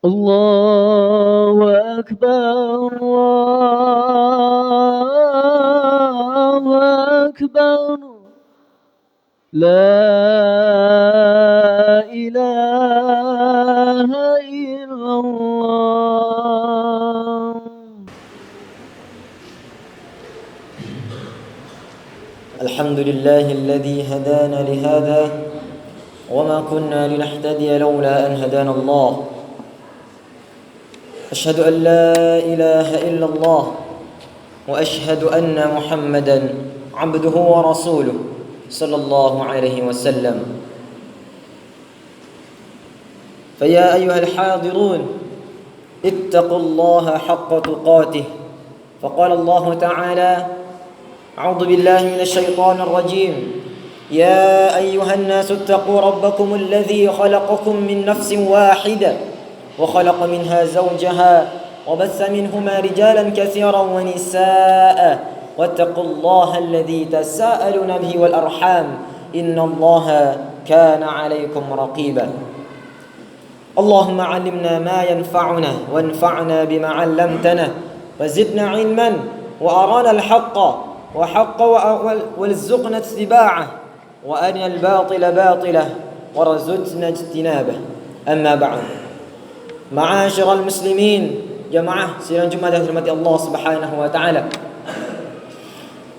الله أكبر الله أكبر لا إله إلا الله. الحمد لله الذي هدانا لهذا وما كنا لنهتدي لولا أن هدانا الله. أشهد أن لا إله إلا الله وأشهد أن محمدا عبده ورسوله صلى الله عليه وسلم. فيا أيها الحاضرون اتقوا الله حق تقاته. فقال الله تعالى: أعوذ بالله من الشيطان الرجيم. يا أيها الناس اتقوا ربكم الذي خلقكم من نفس واحدة وخلق منها زوجها وبث منهما رجالا كثيرا ونساء واتقوا الله الذي تساءلون به والأرحام إن الله كان عليكم رقيبا. اللهم علمنا ما ينفعنا وانفعنا بما علمتنا وزدنا علما وأرانا الحق وارزقنا اتباعه وأرنا الباطل باطلا وارزقنا اجتنابه. أما بعد. Ma'asyiral muslimin, jamaah sidang Jumat yang dirahmati Allah Subhanahu wa taala.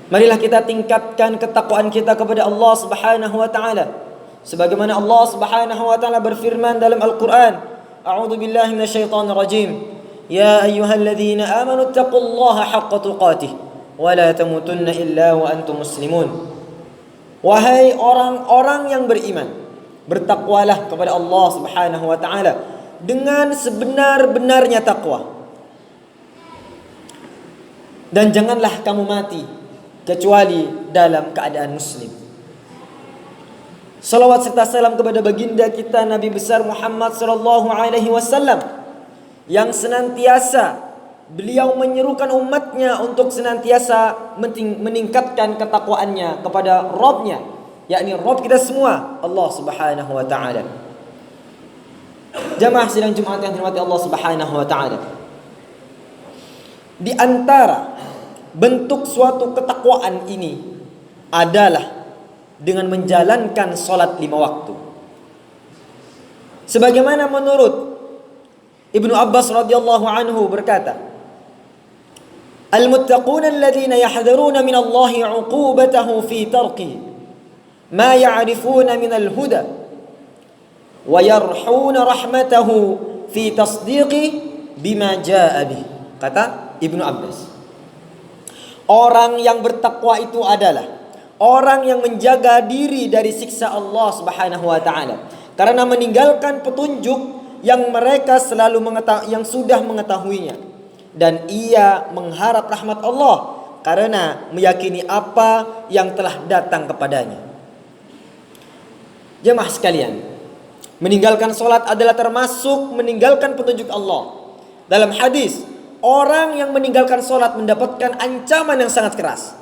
Marilah kita tingkatkan ketakwaan kita kepada Allah Subhanahu wa taala. Sebagaimana Allah Subhanahu wa taala berfirman dalam Al-Qur'an, A'udzu billahi minasyaitonir rajim. Ya ayyuhalladzina amanu taqullaha haqqa tuqatih wa la tamutunna illa wa antum muslimun. Wahai orang-orang yang beriman, bertakwalah kepada Allah Subhanahu wa taala dengan sebenar-benarnya takwa. Dan janganlah kamu mati kecuali dalam keadaan muslim. Salawat serta salam kepada baginda kita Nabi besar Muhammad sallallahu alaihi wasallam yang senantiasa beliau menyerukan umatnya untuk senantiasa meningkatkan ketakwaannya kepada Rabbnya, yakni Rabb kita semua, Allah Subhanahu wa taala. Jamaah sidang Jumat yang dirahmati Allah Subhanahu wa taala. Di antara bentuk suatu ketakwaan ini adalah dengan menjalankan salat 5 waktu. Sebagaimana menurut Ibnu Abbas radhiyallahu anhu berkata, "Al-muttaquna alladhina yahdharuna min Allahi 'uqubatahu fi tarki ma ya'rifuna min al-huda wa yarhuna rahmatahu fi tasdiqi bima jaa bih." Kata Ibnu Abbas, orang yang bertakwa itu adalah orang yang menjaga diri dari siksa Allah Subhanahu wa taala karena meninggalkan petunjuk yang mereka selalu yang sudah mengetahuinya, dan ia mengharap rahmat Allah karena meyakini apa yang telah datang kepadanya. Jemaah sekalian, meninggalkan sholat adalah termasuk meninggalkan petunjuk Allah. Dalam hadis, orang yang meninggalkan sholat mendapatkan ancaman yang sangat keras.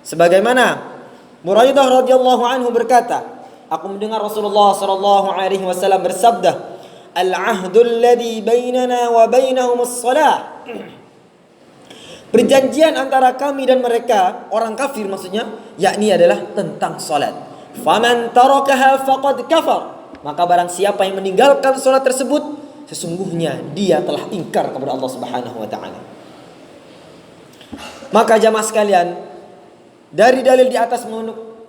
Sebagaimana Buraidah radhiyallahu anhu berkata, aku mendengar Rasulullah sallallahu alaihi wasallam bersabda, "Al-'ahdul ladzi bainana wa bainahum as-shalah." Perjanjian antara kami dan mereka, orang kafir maksudnya, yakni adalah tentang salat. Faman tarakaha faqad kafar. Maka barang siapa yang meninggalkan salat tersebut, sesungguhnya dia telah ingkar kepada Allah Subhanahu wa taala. Maka jamaah sekalian, dari dalil di atas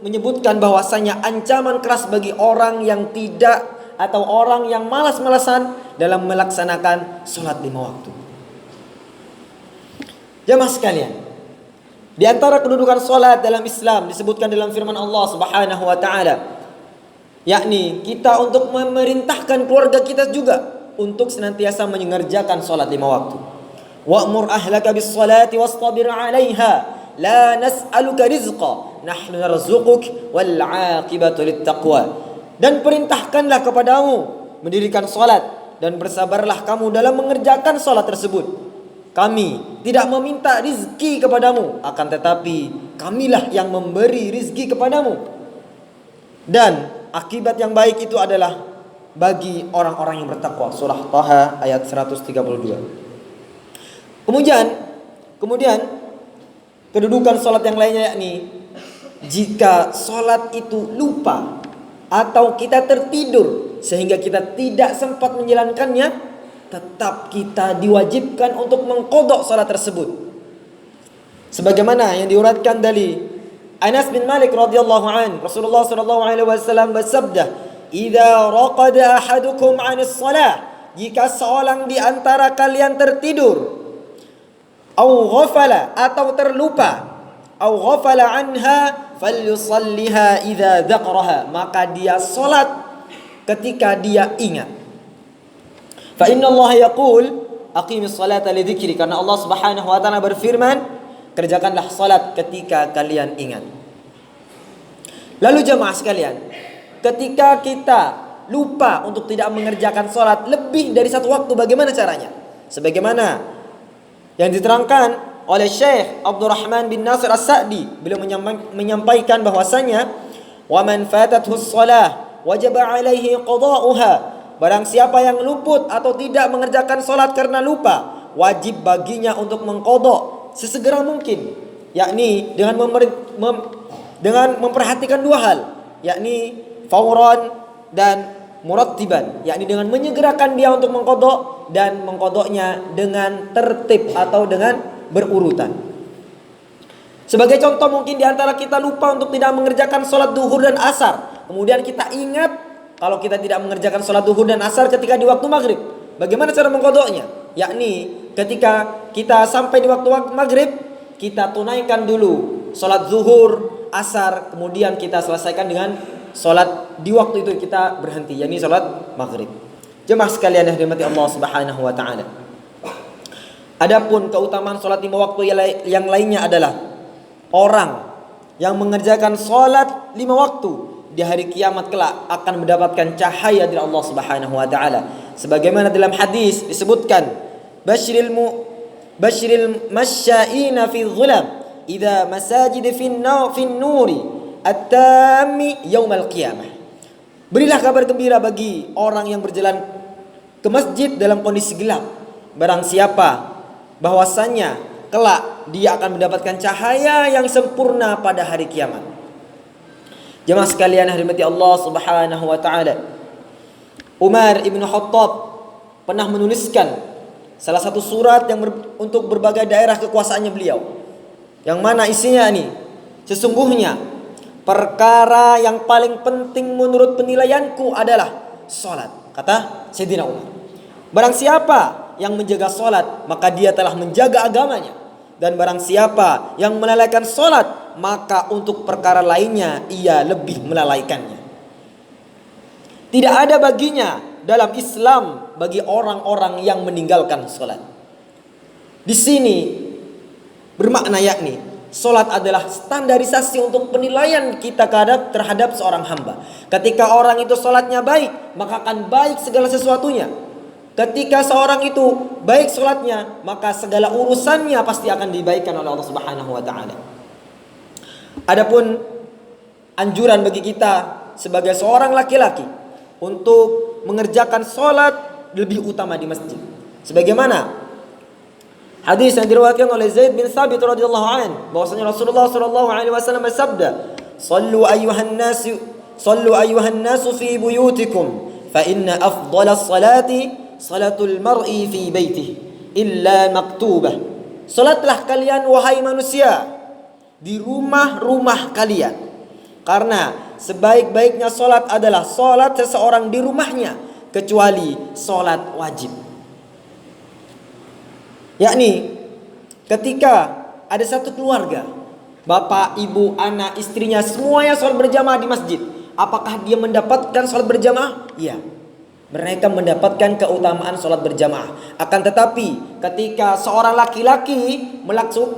menyebutkan bahwasanya ancaman keras bagi orang yang tidak atau orang yang malas-malasan dalam melaksanakan salat 5 waktu. Jamaah sekalian, di antara kedudukan salat dalam Islam disebutkan dalam firman Allah Subhanahu wa taala, yakni kita untuk memerintahkan keluarga kita juga untuk senantiasa mengerjakan salat 5 waktu. Wa'mur ahlaka bis-salati wastabir 'alaiha la nas'aluka rizqa nahnu narzuquk wal 'aqibatu lit-taqwa. Dan perintahkanlah kepadamu mendirikan salat dan bersabarlah kamu dalam mengerjakan salat tersebut. Kami tidak meminta rizki kepadamu, akan tetapi kamilah yang memberi rizki kepadamu. Dan akibat yang baik itu adalah bagi orang-orang yang bertakwa. Surah Taha ayat 132. Kemudian kedudukan sholat yang lainnya, yakni jika sholat itu lupa atau kita tertidur sehingga kita tidak sempat menjalankannya, tetap kita diwajibkan untuk mengqadha sholat tersebut. Sebagaimana yang diuratkan dari Anas bin Malik radhiyallahu anhu, Rasulullah sallallahu alaihi wasallam bersabda, "Idza raqada ahadukum 'anis shalah," jika seorang di antara kalian tertidur, au ghafala atau terlupa, au ghafala anha falyusalliha idza dzakaraha, maka dia salat ketika dia ingat. Fa inna Allah yaqul aqimis salata li dzikri, karena Allah Subhanahu wa taala berfirman, kerjakanlah salat ketika kalian ingat. Lalu jemaah sekalian, ketika kita lupa untuk tidak mengerjakan salat lebih dari satu waktu, bagaimana caranya? Sebagaimana yang diterangkan oleh Syekh Abdurrahman bin Nasir As-Sa'di, beliau menyampaikan bahwasanya wa man fatathu shalah wajaba alaihi qada'uha, barang siapa yang luput atau tidak mengerjakan salat karena lupa, wajib baginya untuk mengqadha sesegera mungkin, yakni dengan memperhatikan dua hal, yakni fauran dan murattiban, yakni dengan menyegerakan dia untuk mengqadha dan mengqadhanya dengan tertib atau dengan berurutan. Sebagai contoh, mungkin di antara kita lupa untuk tidak mengerjakan sholat duhur dan asar, kemudian kita ingat kalau kita tidak mengerjakan sholat duhur dan asar ketika di waktu maghrib. Bagaimana cara mengqadhanya? Yakni ketika kita sampai di waktu maghrib, kita tunaikan dulu sholat zuhur, asar, kemudian kita selesaikan dengan sholat di waktu itu kita berhenti, yakni sholat maghrib. Jemaah sekalian yang dirahmati Allah Subhanahu wa taala. Adapun keutamaan sholat 5 waktu yang lainnya adalah orang yang mengerjakan sholat 5 waktu di hari kiamat kelak akan mendapatkan cahaya dari Allah Subhanahu wa taala. Sebagaimana dalam hadis disebutkan, Basyiril masya'ina fi dhulam idza masajid fi nuri at-tammi yaumal qiyamah. Berilah kabar gembira bagi orang yang berjalan ke masjid dalam kondisi gelap, barang siapa bahwasanya kelak dia akan mendapatkan cahaya yang sempurna pada hari kiamat. Jemaah sekalian yang dirahmati Allah Subhanahu wa taala, Umar ibn Khattab pernah menuliskan salah satu surat yang untuk berbagai daerah kekuasaannya beliau, yang mana isinya ini, sesungguhnya perkara yang paling penting menurut penilaianku adalah salat, kata Sayyidina Umar. Barang siapa yang menjaga salat, maka dia telah menjaga agamanya, dan barang siapa yang melalaikan salat, maka untuk perkara lainnya ia lebih melalaikannya. Tidak ada baginya dalam Islam bagi orang-orang yang meninggalkan salat. Di sini bermakna yakni salat adalah standarisasi untuk penilaian kita terhadap seorang hamba. Ketika orang itu salatnya baik, maka akan baik segala sesuatunya. Ketika seorang itu baik salatnya, maka segala urusannya pasti akan dibaikkan oleh Allah Subhanahu wa taala. Adapun anjuran bagi kita sebagai seorang laki-laki untuk mengerjakan salat lebih utama di masjid. Sebagaimana hadis yang diriwayatkan oleh Zaid bin Thabit radhiyallahu anhu, bahwasanya Rasulullah sallallahu alaihi wasallam bersabda, "Shallu ayyuhan nasu fi buyutikum, fa inna afdhalas salati salatul mar'i fi baitihi illa maktubah." Salatlah kalian wahai manusia di rumah-rumah kalian, karena sebaik-baiknya salat adalah salat seseorang di rumahnya, kecuali salat wajib. Yakni ketika ada satu keluarga, bapak, ibu, anak, istrinya semuanya salat berjamaah di masjid, apakah dia mendapatkan salat berjamaah? Iya, mereka mendapatkan keutamaan salat berjamaah. Akan tetapi ketika seorang laki-laki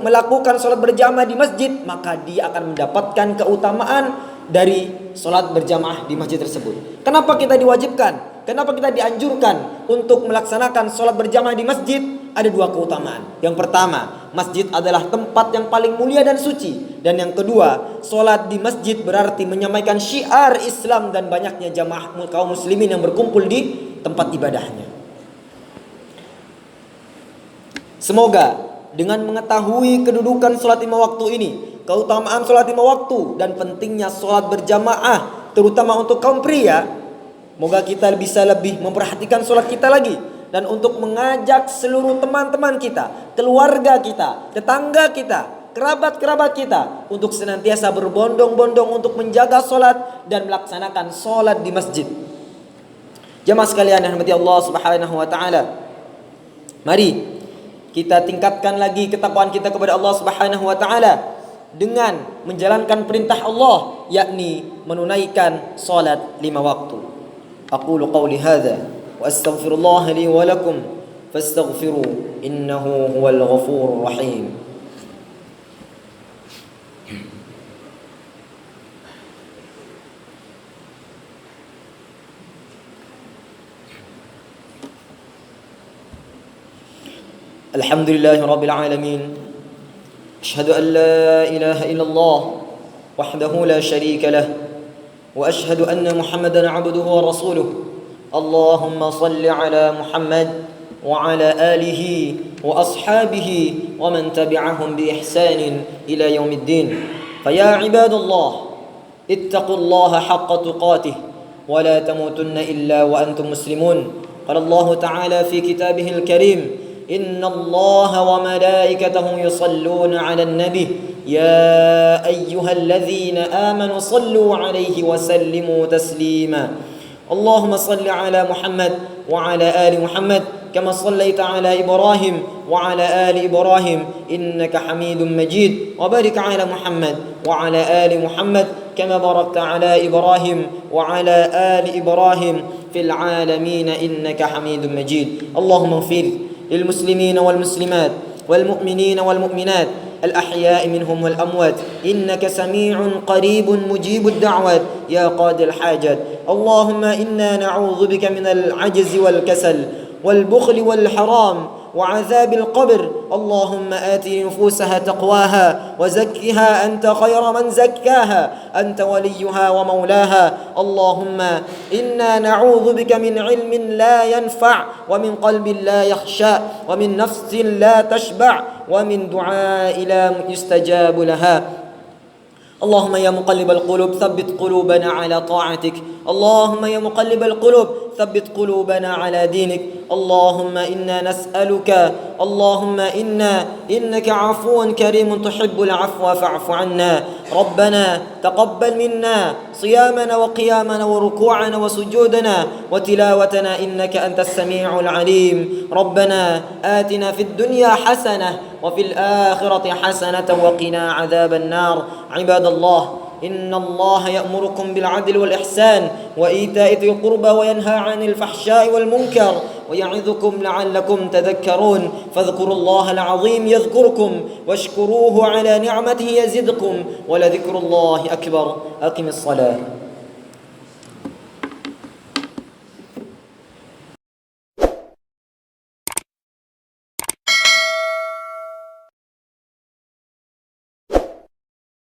melakukan salat berjamaah di masjid, maka dia akan mendapatkan keutamaan dari salat berjamaah di masjid tersebut. Kenapa kita diwajibkan? Kenapa kita dianjurkan untuk melaksanakan salat berjamaah di masjid? ada dua keutamaan. Yang pertama, masjid adalah tempat yang paling mulia dan suci. Dan yang kedua, sholat di masjid berarti menyampaikan syiar Islam dan banyaknya jamaah kaum muslimin yang berkumpul di tempat ibadahnya. Semoga dengan mengetahui kedudukan sholat 5 waktu ini, keutamaan sholat 5 waktu dan pentingnya sholat berjamaah, terutama untuk kaum pria, semoga kita bisa lebih memperhatikan sholat kita lagi. Dan untuk mengajak seluruh teman-teman kita, keluarga kita, tetangga kita, kerabat-kerabat kita untuk senantiasa berbondong-bondong untuk menjaga sholat dan melaksanakan sholat di masjid. Jamaah sekalian yang dirahmati Allah Subhanahu wa taala, mari kita tingkatkan lagi ketakwaan kita kepada Allah Subhanahu wa taala dengan menjalankan perintah Allah, yakni menunaikan salat 5 waktu. Aqulu qawli hadza wa astaghfirullah li wa lakum fastaghfiru innahu huwal ghafurur rahim. Alhamdulillahi rabbil alamin. Ashhadu an la ilaha illallah wahdahu la syarika lah wa ashhadu anna Muhammadan abduhu wa rasuluh. Allahumma salli ala Muhammad wa ala alihi wa ashabihi wa man tabi'ahum bi ihsanin ila yaumiddin. Fa ya ibadallah, ittaqullaha haqqa tuqatih wa la tamutunna illa wa antum muslimun. Qala Allah ta'ala fi kitabihil karim: إن الله وملائكته يصلون على النبي يا أيها الذين آمنوا صلوا عليه وسلموا تسليما. اللهم صل على محمد وعلى آل محمد كما صليت على إبراهيم وعلى آل إبراهيم إنك حميد مجيد. وبارك على محمد وعلى آل محمد كما باركت على إبراهيم وعلى آل إبراهيم في العالمين إنك حميد مجيد. اللهم اغفر للمسلمين والمسلمات والمؤمنين والمؤمنات الأحياء منهم والأموات إنك سميع قريب مجيب الدعوات يا قاضي الحاجات. اللهم إنا نعوذ بك من العجز والكسل والبخل والحرام وعذاب القبر. اللهم آت نفوسها تقواها وزكها أنت خير من زكاها أنت وليها ومولاها. اللهم إنا نعوذ بك من علم لا ينفع ومن قلب لا يخشى ومن نفس لا تشبع ومن دعاء لا يستجاب لها. اللهم يا مقلب القلوب ثبت قلوبنا على طاعتك. اللهم يا مقلب القلوب ثبت قلوبنا على دينك. اللهم إنا نسألك، اللهم إنك عفو كريم تحب العفو فاعف عنا. ربنا تقبل منا صيامنا وقيامنا وركوعنا وسجودنا وتلاوتنا إنك أنت السميع العليم. ربنا آتنا في الدنيا حسنة وفي الآخرة حسنة وقنا عذاب النار. عباد الله، إن الله يأمركم بالعدل والإحسان وإيتاء ذي القربى وينهى عن الفحشاء والمنكر ويعظكم لعلكم تذكرون. فاذكروا الله العظيم يذكركم واشكروه على نعمته يزدكم ولذكر الله أكبر. أقم الصلاة.